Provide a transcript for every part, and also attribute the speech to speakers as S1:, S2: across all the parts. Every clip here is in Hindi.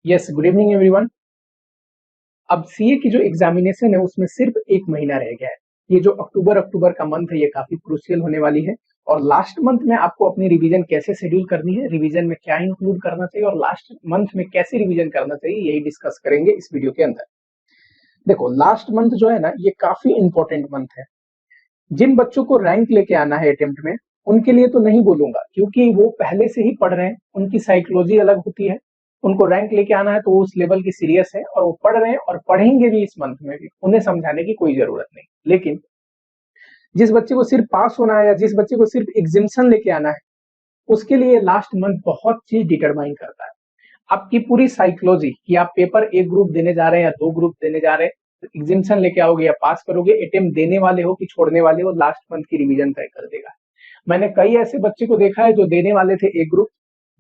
S1: Yes, good evening everyone. अब सीए की जो एग्जामिनेशन है उसमें सिर्फ 1 महीना रह गया है। ये जो अक्टूबर का मंथ है ये काफी क्रूशियल होने वाली है और लास्ट मंथ में आपको अपनी रिवीजन कैसे शेड्यूल करनी है, रिवीजन में क्या इंक्लूड करना चाहिए और लास्ट मंथ में कैसे रिवीजन करना चाहिए, यही डिस्कस करेंगे इस वीडियो के अंदर। देखो, लास्ट मंथ जो है ना ये काफी इंपॉर्टेंट मंथ है। जिन बच्चों को रैंक लेके आना है अटेम्प्ट में, उनके लिए तो नहीं बोलूंगा क्योंकि वो पहले से ही पढ़ रहे हैं, उनकी साइकोलॉजी अलग होती है। उनको रैंक लेके आना है तो वो उस लेवल की सीरियस है और वो पढ़ रहे हैं और पढ़ेंगे भी इस मंथ में भी, उन्हें समझाने की कोई जरूरत नहीं। लेकिन जिस बच्चे को सिर्फ पास होना है या जिस बच्चे को सिर्फ एग्जिबिशन लेके आना है, उसके लिए लास्ट मंथ बहुत चीज डिटरमाइन करता है। आपकी पूरी साइकोलॉजी कि आप पेपर एक ग्रुप देने जा रहे हैं या 2 ग्रुप देने जा रहे हैं, एग्जिबिशन लेके आओगे या पास करोगे, अटेम्प्ट देने वाले हो कि छोड़ने वाले हो, लास्ट मंथ की रिवीजन तय कर देगा। मैंने कई ऐसे बच्चे को देखा है जो देने वाले थे एक ग्रुप,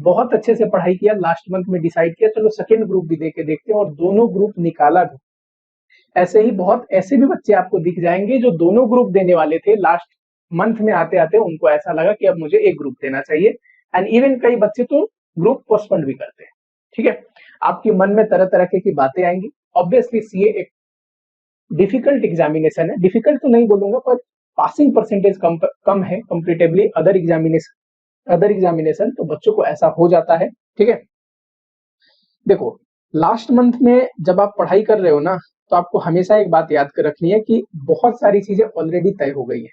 S1: बहुत अच्छे से पढ़ाई किया, लास्ट मंथ में डिसाइड किया चलो सेकेंड ग्रुप भी देके देखते हैं और दोनों ग्रुप निकाला भी। ऐसे ही बहुत ऐसे भी बच्चे आपको दिख जाएंगे जो दोनों ग्रुप देने वाले थे, लास्ट मंथ में आते आते उनको ऐसा लगा कि अब मुझे एक ग्रुप देना चाहिए। एंड इवन कई बच्चे तो ग्रुप पोस्टपोन भी करते हैं। ठीक है, आपके मन में तरह तरह की बातें आएंगी। ऑब्वियसली सीए एक डिफिकल्ट एग्जामिनेशन है, डिफिकल्ट तो नहीं बोलूंगा पर पासिंग परसेंटेज कम है कंपेरेटिवली अदर एग्जामिनेशन, तो बच्चों को ऐसा हो जाता है। ठीक है, देखो लास्ट मंथ में जब आप पढ़ाई कर रहे हो ना, तो आपको हमेशा एक बात याद कर रखनी है कि बहुत सारी चीजें ऑलरेडी तय हो गई है।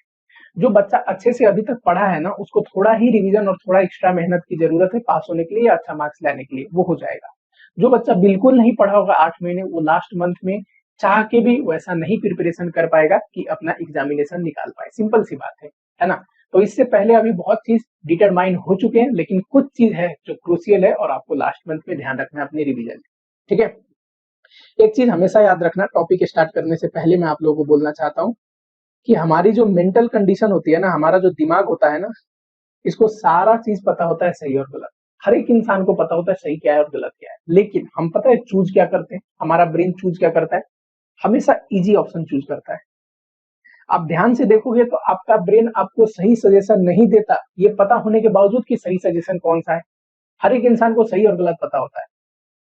S1: जो बच्चा अच्छे से अभी तक पढ़ा है ना, उसको थोड़ा ही रिवीजन और थोड़ा एक्स्ट्रा मेहनत की जरूरत है पास होने के लिए या अच्छा मार्क्स लाने के लिए, वो हो जाएगा। जो बच्चा बिल्कुल नहीं पढ़ा होगा 8 महीने, वो लास्ट मंथ में चाह के भी वैसा नहीं प्रिपरेशन कर पाएगा कि अपना एग्जामिनेशन निकाल पाए। सिंपल सी बात है ना। तो इससे पहले अभी बहुत चीज डिटरमाइन हो चुके हैं, लेकिन कुछ चीज है जो क्रूशियल है और आपको लास्ट मंथ में ध्यान रखना है अपनी रिवीजन। ठीक है, एक चीज हमेशा याद रखना, टॉपिक स्टार्ट करने से पहले मैं आप लोगों को बोलना चाहता हूँ कि हमारी जो मेंटल कंडीशन होती है ना, हमारा जो दिमाग होता है ना, इसको सारा चीज पता होता है सही और गलत। हर एक इंसान को पता होता है सही क्या है और गलत क्या है, लेकिन हम पता है चूज क्या करते हैं, हमारा ब्रेन चूज क्या करता है, हमेशा इजी ऑप्शन चूज करता है। आप ध्यान से देखोगे तो आपका ब्रेन आपको सही सजेशन नहीं देता, ये पता होने के बावजूद कि सही सजेशन कौन सा है। हर एक इंसान को सही और गलत पता होता है।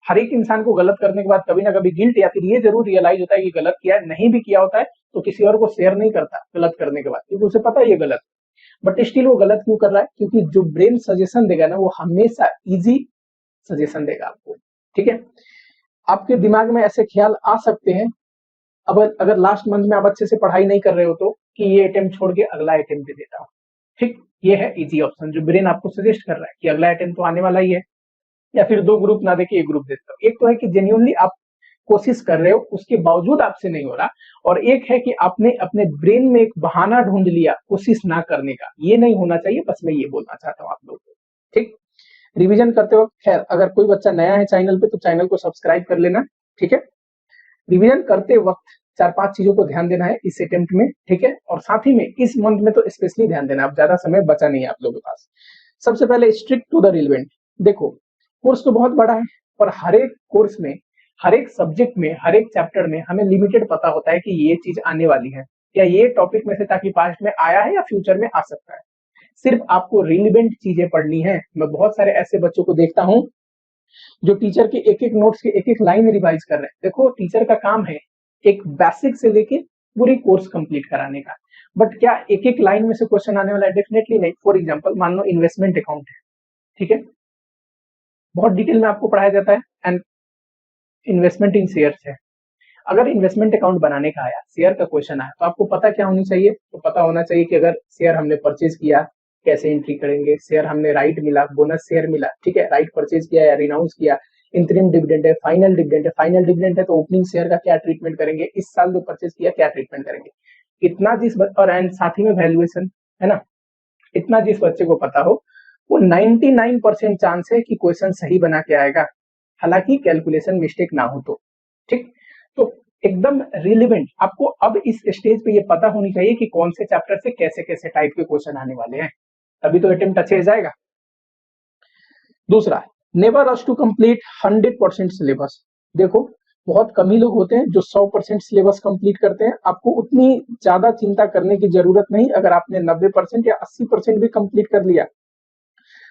S1: हर एक इंसान को गलत करने के बाद कभी ना कभी गिल्ट या फिर ये जरूर रियलाइज होता है कि गलत किया है, नहीं भी किया होता है तो किसी और को शेयर नहीं करता गलत करने के बाद, क्योंकि उसे पता है ये गलत, बट स्टिल वो गलत क्यों कर रहा है, क्योंकि जो ब्रेन सजेशन देगा ना वो हमेशा इजी सजेशन देगा आपको। ठीक है, आपके दिमाग में ऐसे ख्याल आ सकते हैं, अब अगर लास्ट मंथ में आप अच्छे से पढ़ाई नहीं कर रहे हो तो, कि ये अटेम्प्ट छोड़ के अगला अटेम्प्ट दे देता हूँ। ठीक, ये है इजी ऑप्शन जो ब्रेन आपको सजेस्ट कर रहा है कि अगला अटेम्प्ट तो आने वाला ही है, या फिर 2 ग्रुप ना देके एक ग्रुप देता हूँ। एक तो है कि जेन्युइनली आप कोशिश कर रहे हो, उसके बावजूद आपसे नहीं हो रहा, और एक है कि आपने अपने ब्रेन में एक बहाना ढूंढ लिया कोशिश ना करने का। ये नहीं होना चाहिए, बस मैं ये बोलना चाहता हूँ आप लोगों को। ठीक, रिवीजन करते वक्त खैर अगर कोई बच्चा नया है चैनल पे तो चैनल को सब्सक्राइब कर लेना। ठीक है, रिवीजन करते वक्त 4-5 चीजों को ध्यान देना है इस अटेम्प्ट में। ठीक है, और साथ ही में इस मंथ में तो स्पेशली ध्यान देना, अब ज्यादा समय बचा नहीं है आप लोगों के पास। सबसे पहले स्ट्रिक्ट टू द रिलेवेंट। देखो, कोर्स तो बहुत बड़ा है और हर एक कोर्स में, हर एक सब्जेक्ट में, हर एक चैप्टर में हमें लिमिटेड पता होता है कि ये चीज आने वाली है या ये टॉपिक में से ताकि पास्ट में आया है या फ्यूचर में आ सकता है। सिर्फ आपको रिलेवेंट चीजें पढ़नी है। मैं बहुत सारे ऐसे बच्चों को देखता हूं जो टीचर के एक एक नोट्स के एक एक लाइन रिवाइज कर रहे हैं। देखो, टीचर का काम है एक बेसिक से लेके पूरी कोर्स कंप्लीट कराने का, बट क्या एक एक लाइन में से क्वेश्चन आने वाला है? डेफिनेटली नहीं। फॉर एग्जांपल मान लो इन्वेस्टमेंट अकाउंट है, ठीक है, बहुत डिटेल में आपको पढ़ाया जाता है, एंड इन्वेस्टमेंट इन शेयर्स है। अगर इन्वेस्टमेंट अकाउंट बनाने का आया, शेयर का क्वेश्चन आया, तो आपको पता क्या होनी चाहिए? तो पता होना चाहिए कि अगर शेयर हमने परचेज किया कैसे एंट्री करेंगे, शेयर हमने राइट मिला, बोनस शेयर मिला, ठीक है, राइट परचेज किया या रिनाउंस किया, इंटरिम डिविडेंड है, फाइनल डिविडेंड है, फाइनल डिविडेंड है तो ओपनिंग शेयर का क्या ट्रीटमेंट करेंगे, इस साल जो परचेज किया क्या ट्रीटमेंट करेंगे, इतना जिस और एंड साथ ही में वैल्यूएशन है ना, इतना जिस बच्चे को पता हो वो 99% चांस है कि क्वेश्चन सही बना के आएगा, हालांकि कैलकुलेशन मिस्टेक ना हो तो। ठीक, तो एकदम रिलेवेंट आपको अब इस स्टेज पे ये पता होनी चाहिए कि कौन से चैप्टर से कैसे कैसे टाइप के क्वेश्चन आने वाले हैं, तभी तो अटेम्प्ट अच्छे जाएगा। दूसरा, never rush to complete 100% syllabus. देखो, बहुत कम ही लोग होते हैं जो 100% सिलेबस कंप्लीट करते हैं। आपको उतनी ज्यादा चिंता करने की जरूरत नहीं अगर आपने 90% या 80% भी कंप्लीट कर लिया।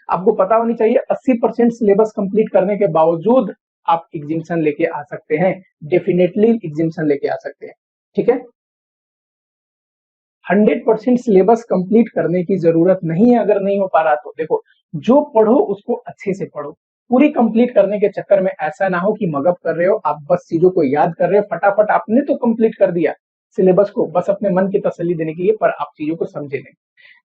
S1: आपको पता होनी चाहिए 80% सिलेबस कंप्लीट करने के बावजूद आप एग्जिबिशन लेके आ सकते हैं, डेफिनेटली एग्जिबिशन लेके आ सकते हैं। ठीक है, 100% सिलेबस कंप्लीट करने की जरूरत नहीं है। अगर नहीं हो पा रहा तो देखो, जो पढ़ो उसको अच्छे से पढ़ो। पूरी कंप्लीट करने के चक्कर में ऐसा ना हो कि मगअप कर रहे हो, आप बस चीजों को याद कर रहे हो, फटाफट आपने तो कंप्लीट कर दिया सिलेबस को बस अपने मन की तसल्ली देने के लिए, पर आप चीजों को समझे नहीं।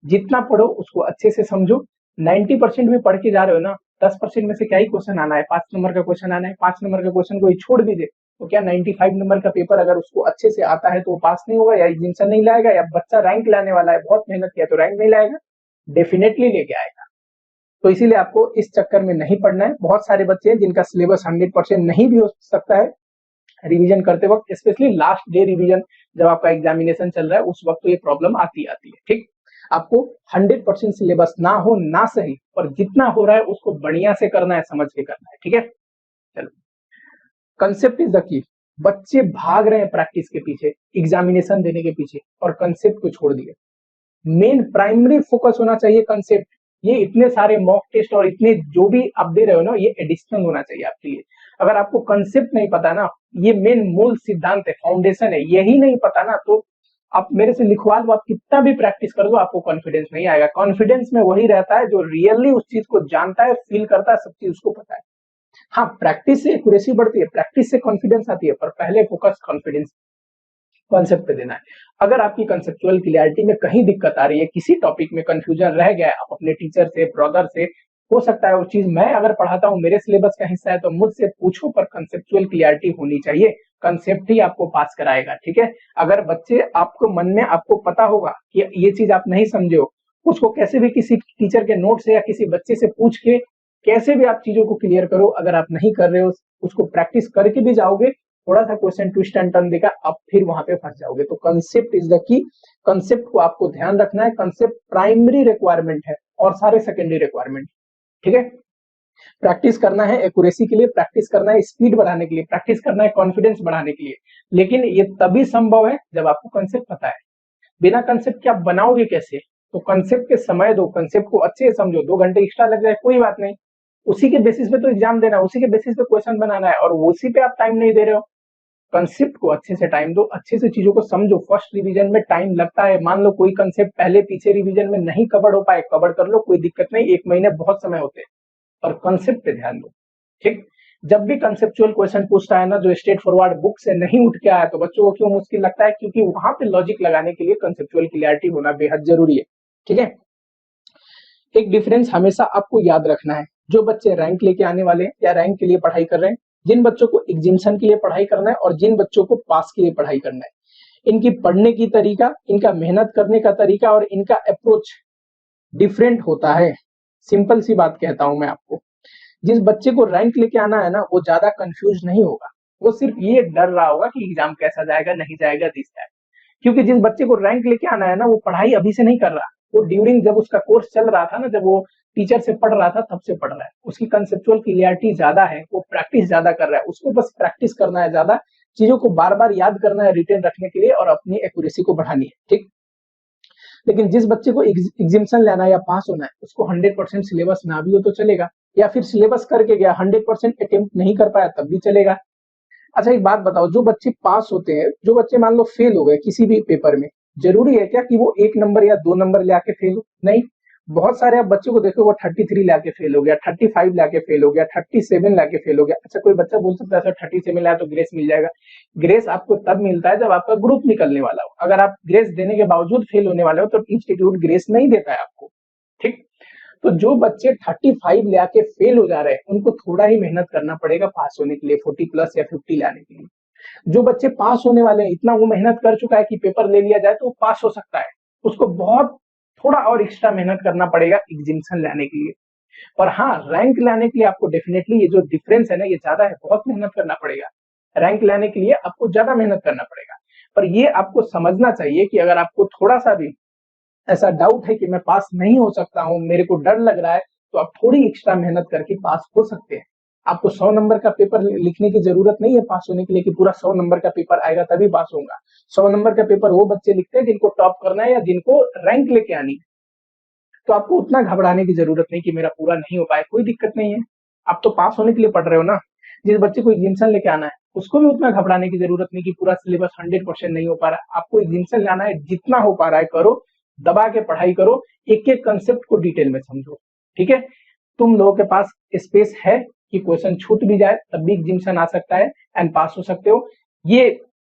S1: जितना पढ़ो उसको अच्छे से समझो। 90% भी पढ़ के जा रहे हो ना, 10% में से क्या ही क्वेश्चन आना है, 5 नंबर का क्वेश्चन आना है। 5 नंबर का क्वेश्चन कोई छोड़ भी दे तो क्या 95 नंबर का पेपर अगर उसको अच्छे से आता है तो वो पास नहीं होगा, या एग्जामिनेशन नहीं लाएगा, या बच्चा रैंक लाने वाला है, बहुत मेहनत किया तो रैंक नहीं लाएगा, डेफिनेटली लेके आएगा। तो इसीलिए आपको इस चक्कर में नहीं पढ़ना है। बहुत सारे बच्चे हैं जिनका सिलेबस 100% नहीं भी हो सकता है रिवीजन करते वक्त, स्पेशली लास्ट डे रिवीजन जब आपका एग्जामिनेशन चल रहा है उस वक्त तो ये प्रॉब्लम आती है। ठीक, आपको 100% सिलेबस ना हो ना सही, पर जितना हो रहा है उसको बढ़िया से करना है, समझ के करना है। ठीक है, चलो, कंसेप्ट इज द की। बच्चे भाग रहे हैं प्रैक्टिस के पीछे, एग्जामिनेशन देने के पीछे, और कंसेप्ट को छोड़ दिए। मेन प्राइमरी फोकस होना चाहिए कंसेप्ट। ये इतने सारे मॉक टेस्ट और इतने जो भी आप दे रहे हो ना, ये एडिशनल होना चाहिए आपके लिए। अगर आपको कंसेप्ट नहीं पता ना, ये मेन मूल सिद्धांत है, फाउंडेशन है, यही नहीं पता ना, तो आप मेरे से लिखवा लो, आप कितना भी प्रैक्टिस कर दो, आपको कॉन्फिडेंस नहीं आएगा। कॉन्फिडेंस में वही रहता है जो रियली उस चीज को जानता है, फील करता है, सब चीज उसको पता है। हाँ, प्रैक्टिस से एक्यूरेसी बढ़ती है, प्रैक्टिस से कॉन्फिडेंस आती है, पर पहले फोकस कॉन्फिडेंस कॉन्सेप्ट पे देना है। अगर आपकी कंसेप्चुअल क्लियरिटी में कहीं दिक्कत आ रही है, किसी टॉपिक में कंफ्यूजन रह गया है, आप अपने टीचर से, ब्रदर से, हो सकता है वो चीज मैं अगर पढ़ाता हूँ मेरे सिलेबस का हिस्सा है तो मुझसे पूछो, पर कंसेप्चुअल क्लियरिटी होनी चाहिए। कंसेप्ट ही आपको पास कराएगा। ठीक है, अगर बच्चे आपको मन में आपको पता होगा कि ये चीज आप नहीं समझे हो, उसको कैसे भी किसी टीचर के नोट से या किसी बच्चे से पूछ के कैसे भी आप चीजों को क्लियर करो। अगर आप नहीं कर रहे हो, उसको प्रैक्टिस करके भी जाओगे, थोड़ा सा क्वेश्चन ट्विस्ट एंड टर्न देगा, आप फिर वहां पे फंस जाओगे। तो concept is the key. Concept को आपको ध्यान रखना है। कंसेप्ट प्राइमरी रिक्वायरमेंट है और सारे सेकेंडरी रिक्वायरमेंट। ठीक है, प्रैक्टिस करना है एक्यूरेसी के लिए, प्रैक्टिस करना है स्पीड बढ़ाने के लिए, प्रैक्टिस करना है कॉन्फिडेंस बढ़ाने के लिए, लेकिन ये तभी संभव है जब आपको कंसेप्ट पता है। बिना कंसेप्ट के आप बनाओगे कैसे? तो कंसेप्ट के समय दो, कंसेप्ट को अच्छे से समझो, 2 घंटे एक्स्ट्रा लग जाए कोई बात नहीं, उसी के बेसिस पे तो एग्जाम देना है, उसी के बेसिस पे क्वेश्चन बनाना है, और उसी पे आप टाइम नहीं दे रहे हो। कंसेप्ट को अच्छे से टाइम दो, अच्छे से चीजों को समझो। फर्स्ट रिवीजन में टाइम लगता है, मान लो कोई कंसेप्ट पहले पीछे रिवीजन में नहीं कवर हो पाए, कवर कर लो, कोई दिक्कत नहीं, 1 महीने बहुत समय होते हैं, और कंसेप्ट पे ध्यान दो। ठीक, जब भी कंसेप्चुअल क्वेश्चन पूछता है ना जो स्ट्रेट फॉरवर्ड बुक से नहीं उठ के आया, तो बच्चों को क्यों मुश्किल लगता है? क्योंकि वहां पे लॉजिक लगाने के लिए कंसेप्चुअल क्लियरिटी होना बेहद जरूरी है। ठीक है, एक डिफरेंस हमेशा आपको याद रखना है। जो बच्चे रैंक लेके आने वाले हैं या रैंक के लिए पढ़ाई कर रहे हैं, जिन बच्चों को एग्जामिनेशन के लिए पढ़ाई करना है और जिन बच्चों को पास के लिए पढ़ाई करना है, इनकी पढ़ने की तरीका, इनका मेहनत करने का तरीका और इनका अप्रोच डिफरेंट होता है। सिंपल सी बात कहता हूं मैं आपको, जिस बच्चे को रैंक लेके आना है ना, वो ज्यादा कंफ्यूज नहीं होगा, वो सिर्फ ये डर रहा होगा कि एग्जाम कैसा जाएगा, नहीं जाएगा, दिस टाइप। क्योंकि जिस बच्चे को रैंक लेके आना है ना, वो पढ़ाई अभी से नहीं कर रहा, वो ड्यूरिंग जब उसका कोर्स चल रहा था ना, जब वो टीचर से पढ़ रहा था तब से पढ़ रहा है, उसकी कंसेप्चुअल क्लियरिटी ज्यादा है, वो प्रैक्टिस ज्यादा कर रहा है, उसको बस प्रैक्टिस करना है ज्यादा, चीजों को बार बार याद करना है रिटेन रखने के लिए और अपनी एक्यूरेसी को बढ़ानी है। ठीक, लेकिन जिस बच्चे को एग्जामिनेशन लेना है या पास होना है, उसको 100% सिलेबस ना भी हो तो चलेगा, या फिर सिलेबस करके गया 100% अटेम्प्ट नहीं कर पाया तब भी चलेगा। अच्छा, एक बात बताओ, जो बच्चे पास होते हैं, जो बच्चे मान लो फेल हो गए किसी भी पेपर में, जरूरी है क्या कि वो 1 नंबर या 2 नंबर ले आके फेल हो? नहीं, बहुत सारे आप बच्चों को देखो, वो 33 लाके फेल हो गया, 35 लाके फेल हो गया, 37 लाके फेल हो गया। अच्छा, कोई बच्चा बोल सकता है सर 37 लाया तो ग्रेस मिल जाएगा? ग्रेस आपको तब मिलता है जब आपका ग्रुप निकलने वाला हो। अगर आप ग्रेस देने के बावजूद फेल होने वाले हो तो इंस्टीट्यूट ग्रेस नहीं देता है आपको। ठीक, तो जो बच्चे 35 ले आके फेल हो जा रहे हैं, उनको थोड़ा ही मेहनत करना पड़ेगा पास होने के लिए, 40+ या 50 लाने के लिए। जो बच्चे पास होने वाले हैं, इतना वो मेहनत कर चुका है कि पेपर ले लिया जाए तो वो पास हो सकता है, उसको बहुत थोड़ा और एक्स्ट्रा मेहनत करना पड़ेगा एग्जामिनेशन लाने के लिए। पर हाँ, रैंक लाने के लिए आपको डेफिनेटली ये जो डिफरेंस है ना, ये ज्यादा है, बहुत मेहनत करना पड़ेगा। रैंक लाने के लिए आपको ज्यादा मेहनत करना पड़ेगा, पर ये आपको समझना चाहिए कि अगर आपको थोड़ा सा भी ऐसा डाउट है कि मैं पास नहीं हो सकता हूँ, मेरे को डर लग रहा है, तो आप थोड़ी एक्स्ट्रा मेहनत करके पास हो सकते हैं। आपको 100 नंबर का पेपर लिखने की जरूरत नहीं है पास होने के लिए कि पूरा 100 नंबर का पेपर आएगा तभी पास होगा। 100 नंबर का पेपर वो बच्चे लिखते हैं जिनको टॉप करना है या जिनको रैंक लेके आनी है। तो आपको उतना घबराने की जरूरत नहीं कि मेरा पूरा नहीं हो पाए, कोई दिक्कत नहीं है, आप तो पास होने के लिए पढ़ रहे हो ना। जिस बच्चे को एग्जामिशन लेके आना है उसको भी उतना घबराने की जरूरत नहीं कि पूरा सिलेबस 100% नहीं हो पा रहा। आपको एग्जामिशन लाना है, जितना हो पा रहा है करो, दबा के पढ़ाई करो, एक एक कंसेप्ट को डिटेल में समझो। ठीक है, तुम लोगों के पास स्पेस है कि क्वेश्चन छूट भी जाए तब भी एग्जामिशन आ सकता है एंड पास हो सकते हो। ये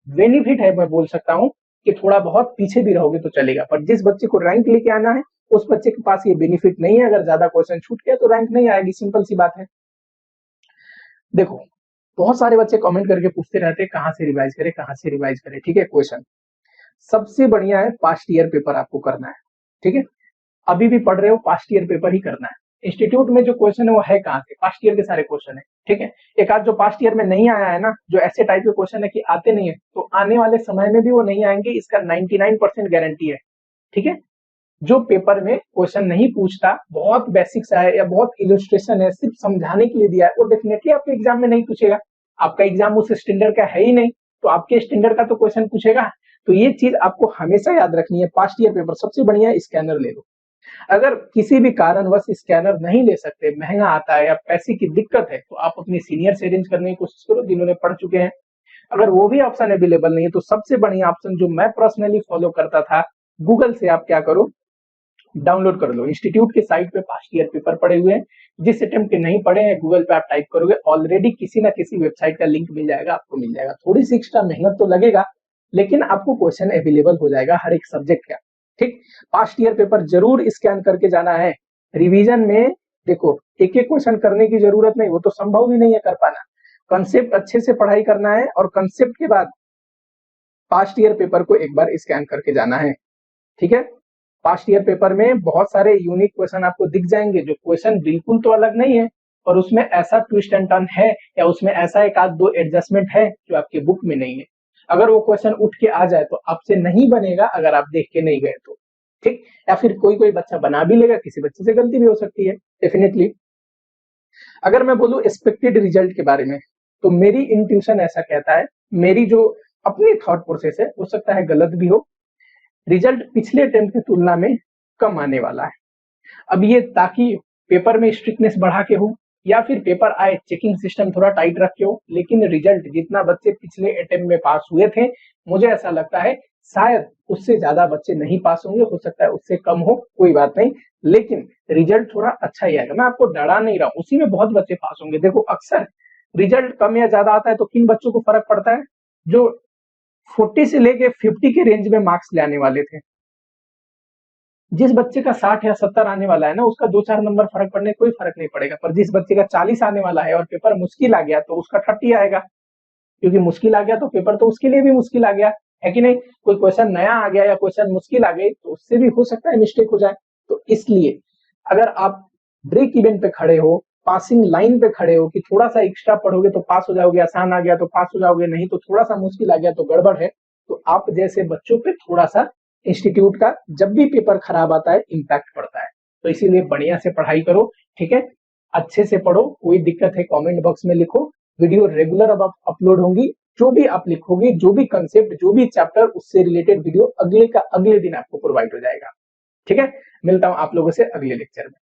S1: बेनिफिट है, मैं बोल सकता हूँ कि थोड़ा बहुत पीछे भी रहोगे तो चलेगा, पर जिस बच्चे को रैंक लेके आना है उस बच्चे के पास ये बेनिफिट नहीं है। अगर ज्यादा क्वेश्चन छूट गया तो रैंक नहीं आएगी, सिंपल सी बात है। देखो, बहुत सारे बच्चे कमेंट करके पूछते रहते हैं कहाँ से रिवाइज करें, कहाँ से रिवाइज करें। ठीक है, क्वेश्चन सबसे बढ़िया है पास्ट ईयर पेपर आपको करना है। ठीक है, अभी भी पढ़ रहे हो पास्ट ईयर पेपर ही करना है। इंस्टीट्यूट में जो क्वेश्चन है वो है कहाँ के, पास्ट ईयर के सारे क्वेश्चन है। ठीक है, एक आध जो पास्ट ईयर में नहीं आया है ना, जो ऐसे टाइप के क्वेश्चन है कि आते नहीं है, तो आने वाले समय में भी वो नहीं आएंगे, इसका 99% गारंटी है। ठीक है, जो पेपर में क्वेश्चन नहीं पूछता, बहुत बेसिक्स है या बहुत इलस्ट्रेशन है, सिर्फ समझाने के लिए दिया है, वो डेफिनेटली आपके एग्जाम में नहीं पूछेगा। आपका एग्जाम उस स्टैंडर्ड का है ही नहीं, तो आपके स्टैंडर्ड का तो क्वेश्चन पूछेगा। तो ये चीज आपको हमेशा याद रखनी है। पास्ट ईयर पेपर सबसे बढ़िया स्कैनर ले लो। अगर किसी भी कारणवश स्कैनर नहीं ले सकते, महंगा आता है या पैसे की दिक्कत है, तो आप अपने सीनियर से अरेंज करने की कोशिश करो जिन्होंने पढ़ चुके हैं। अगर वो भी ऑप्शन अवेलेबल नहीं है तो सबसे बढ़िया ऑप्शन जो मैं पर्सनली फॉलो करता था, गूगल से आप क्या करो, डाउनलोड कर लो। इंस्टीट्यूट के साइट पे पास्ट ईयर पेपर पड़े हुए हैं, जिस अटेम्प्ट के नहीं पढ़े हैं गूगल पे आप टाइप करोगे, ऑलरेडी किसी ना किसी वेबसाइट का लिंक मिल जाएगा, आपको मिल जाएगा। थोड़ी सी एक्स्ट्रा मेहनत तो लगेगा, लेकिन आपको क्वेश्चन अवेलेबल हो जाएगा हर एक सब्जेक्ट का। ठीक, पास्ट ईयर पेपर जरूर स्कैन करके जाना है। रिवीजन में देखो, एक एक क्वेश्चन करने की जरूरत नहीं, वो तो संभव भी नहीं है कर पाना। कंसेप्ट अच्छे से पढ़ाई करना है और कंसेप्ट के बाद पास्ट ईयर पेपर को एक बार स्कैन करके जाना है। ठीक है, पास्ट ईयर पेपर में बहुत सारे यूनिक क्वेश्चन आपको दिख जाएंगे, जो क्वेश्चन बिल्कुल तो अलग नहीं है, और उसमें ऐसा ट्विस्ट एंड टर्न है या उसमें ऐसा एक आध दो एडजस्टमेंट है जो आपके बुक में नहीं है। अगर वो क्वेश्चन उठ के आ जाए तो आपसे नहीं बनेगा, अगर आप देख के नहीं गए तो। ठीक, या फिर कोई कोई बच्चा बना भी लेगा, किसी बच्चे से गलती भी हो सकती है, डेफिनेटली। अगर मैं बोलूं एक्सपेक्टेड रिजल्ट के बारे में, तो मेरी इंट्यूशन ऐसा कहता है, मेरी जो अपनी थॉट प्रोसेस है, हो सकता है गलत भी हो, रिजल्ट पिछले अटेम्प्ट की तुलना में कम आने वाला है। अब ये ताकि पेपर में स्ट्रिक्टनेस बढ़ा के हो या फिर पेपर आए चेकिंग सिस्टम थोड़ा टाइट रख के हो, लेकिन रिजल्ट जितना बच्चे पिछले अटेम्प्ट में पास हुए थे, मुझे ऐसा लगता है शायद उससे ज्यादा बच्चे नहीं पास होंगे, हो सकता है उससे कम हो, कोई बात नहीं, लेकिन रिजल्ट थोड़ा अच्छा ही आएगा। मैं आपको डरा नहीं रहा हूं, उसी में बहुत बच्चे पास होंगे। देखो, अक्सर रिजल्ट कम या ज्यादा आता है तो किन बच्चों को फर्क पड़ता है, जो 40 से लेके 50 के रेंज में मार्क्स ले आने वाले थे। जिस बच्चे का 60 या 70 आने वाला है ना, उसका 2-4 नंबर फर्क पड़ने कोई फर्क नहीं पड़ेगा, पर जिस बच्चे का 40 आने वाला है और पेपर मुश्किल आ गया तो उसका 30 आएगा, क्योंकि मुश्किल आ गया तो पेपर तो उसके लिए भी मुश्किल आ गया है कि नहीं। कोई क्वेश्चन नया आ गया या क्वेश्चन मुश्किल आ गई तो उससे भी हो सकता है मिस्टेक हो जाए। तो इसलिए अगर आप ब्रेक इवेंट पे खड़े हो, पासिंग लाइन पे खड़े हो कि थोड़ा सा एक्स्ट्रा पढ़ोगे तो पास हो जाओगे, आसान आ गया तो पास हो जाओगे, नहीं तो थोड़ा सा मुश्किल आ गया तो गड़बड़ है, तो आप जैसे बच्चों पे थोड़ा सा इंस्टीट्यूट का जब भी पेपर खराब आता है इम्पैक्ट पड़ता है। तो इसीलिए बढ़िया से पढ़ाई करो। ठीक है, अच्छे से पढ़ो, कोई दिक्कत है कमेंट बॉक्स में लिखो, वीडियो रेगुलर अब अपलोड होंगी, जो भी आप लिखोगे, जो भी कंसेप्ट, जो भी चैप्टर, उससे रिलेटेड वीडियो अगले का अगले दिन आपको प्रोवाइड हो जाएगा। ठीक है, मिलता हूं आप लोगों से अगले लेक्चर में।